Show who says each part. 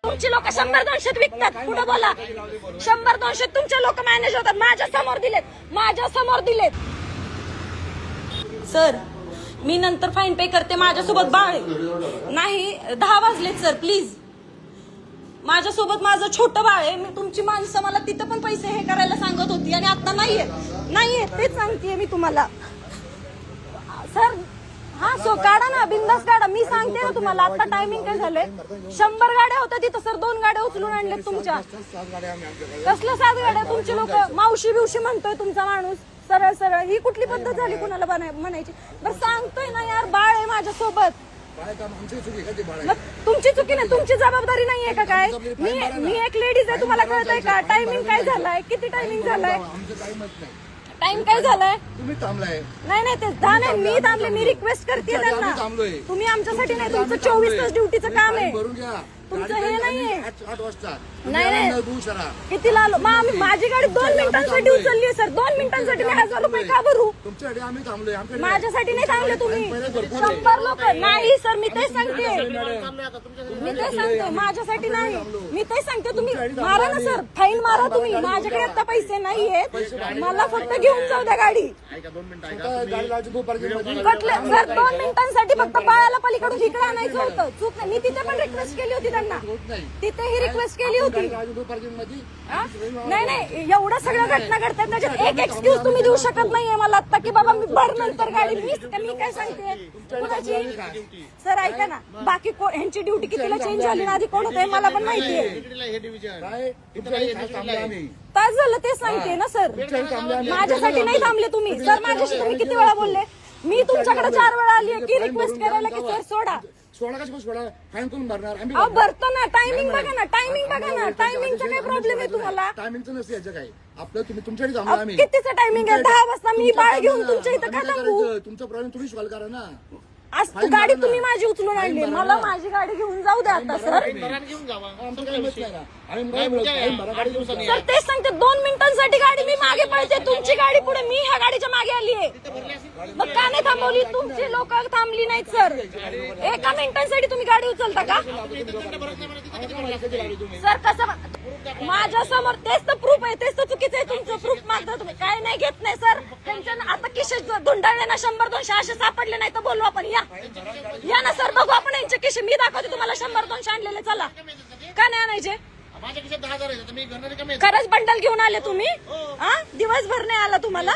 Speaker 1: तुमची लोक 100-200 विकतात. पुढे बोला. 100-200 तुमचे लोक मॅनेज होतात. माझ्या समोर दिलेत. सर मी नंतर फाईन पे करते. माझ्यासोबत बाळ नाही. 10 वाजलेत सर प्लीज. माझ्यासोबत माझं छोटं बाळ आहे. मी तुमची माणसं मला तिथं पण पैसे हे करायला सांगत होती आणि आता नाहीये तेच सांगतेय मी तुम्हाला. सर हा सो काढा ना, बिंदास काढा. मी सांगते ना तुम्हाला आता टायमिंग काय झालंय. 100 गाड्या होत्या तिथं सर. 2 गाड्या उचलून आणल्यात तुमच्या. कसलं 7 गाड्या? तुमचे लोक मावशी बिवशी म्हणतोय तुमचा माणूस. सरळ ही कुठली पद्धत झाली कुणाला म्हणायची? बरं सांगतोय ना यार, बाळ आहे माझ्यासोबत. तुमची चुकी नाही, तुमची जबाबदारी नाहीये का काय? मी एक लेडीज आहे, तुम्हाला कळतंय का? टायमिंग काय झालाय? किती टायमिंग झालाय? टाइम काय झालाय?
Speaker 2: तुम्ही थांबलाय.
Speaker 1: नाही ते 10 नाही. मी थांबले. मी रिक्वेस्ट करते त्यांना. तुम्ही आमच्यासाठी नाही. तुमचं 24 तास ड्युटीचं काम आहे. तुमचं हे नाहीये.
Speaker 2: 8 वाजता
Speaker 1: नाही कितीला आलो? माझी गाडी 2 मिनिटांसाठी उचलली सर. 2 मिनिटांसाठी मी 1000 रुपये का भरू?
Speaker 2: तुमच्यासाठी आम्ही थांबलोय.
Speaker 1: माझ्यासाठी नाही थांबले तुम्ही. 100 लोक नाही सर. मी तेच सांगते. माझ्यासाठी नाही. मी तेच सांगते. तुम्ही मारा ना सर, फाईन मारा तुम्ही. माझ्याकडे आता पैसे नाहीयेत. मला फक्त घेऊन जाऊ द्या गाडी. सर 2 मिनिटांसाठी फक्त बाळाला पलीकडून इकडे आणायचं होतं. चूक नाही. मी तिथे पण रिक्वेस्ट केली होती त्यांना. तिथेही रिक्वेस्ट केली होती. नाही एवढ्या सगळ्या घटना घडतात त्याच्यात एक एक्सक्यूज तुम्ही देऊ शकत नाहीये मला आता की बाबा मी भर नंतर गाडी. मी काय सांगते कुणाची? सर ऐका ना, बाकी ह्यांची ड्युटी कितीला चेंज झाली ना, आधी कोण होते मला पण माहितीये. तास झालं तेच सांगते ना सर. माझ्यासाठी नाही थांबले तुम्ही सर. माझ्याशी तुम्ही किती वेळा बोलले? मी तुमच्याकडे 4 वेळा आली की रिक्वेस्ट करायला की सर सोडा.
Speaker 2: फाईन करून भरणार आम्ही.
Speaker 1: भरतो ना. टायमिंग बघा ना. टायमिंगचा काय प्रॉब्लेम आहे तुम्हाला?
Speaker 2: टायमिंगचं नसते याचं काय. आपलं तुम्ही तुमच्याकडे थांबला. आम्ही
Speaker 1: कितीचं टायमिंग आहे? 10 वाजता मी बाळ घेऊन तुमच्या इथं का थांबू?
Speaker 2: तुमचा प्रॉब्लेम तुम्ही सॉल्व्ह करा ना.
Speaker 1: आज गाडी तुम्ही माझी उचलून आणली. मला माझी गाडी घेऊन जाऊ द्या आता सर. सर तेच सांगते. 2 मिनिटांसाठी गाडी मी मागे पळते. तुमची गाडी पुढे. मी ह्या गाडीच्या मागे आली आहे. मग का नाही थांबवली? तुमची लोक थांबली नाहीत सर. 1 मिनिटांसाठी तुम्ही गाडी उचलता का सर? कसं माझ्या समोर? तेच तर प्रूफ आहे. तेच तर चुकीचं आहे तुमचं. प्रूफ मागता तुम्ही. काय नाही घेत नाही सर. त्यांच्या आता किशे धुंडाळले ना 100-200 असे सापडले नाही तर बोलू आपण. या ना सर, बघू आपण यांचे किशे. मी दाखवते तुम्हाला 100-200 आणलेले. चला. का नाही आणायचे? खरंच बंडल घेऊन आले तुम्ही? दिवसभर नाही आला तुम्हाला?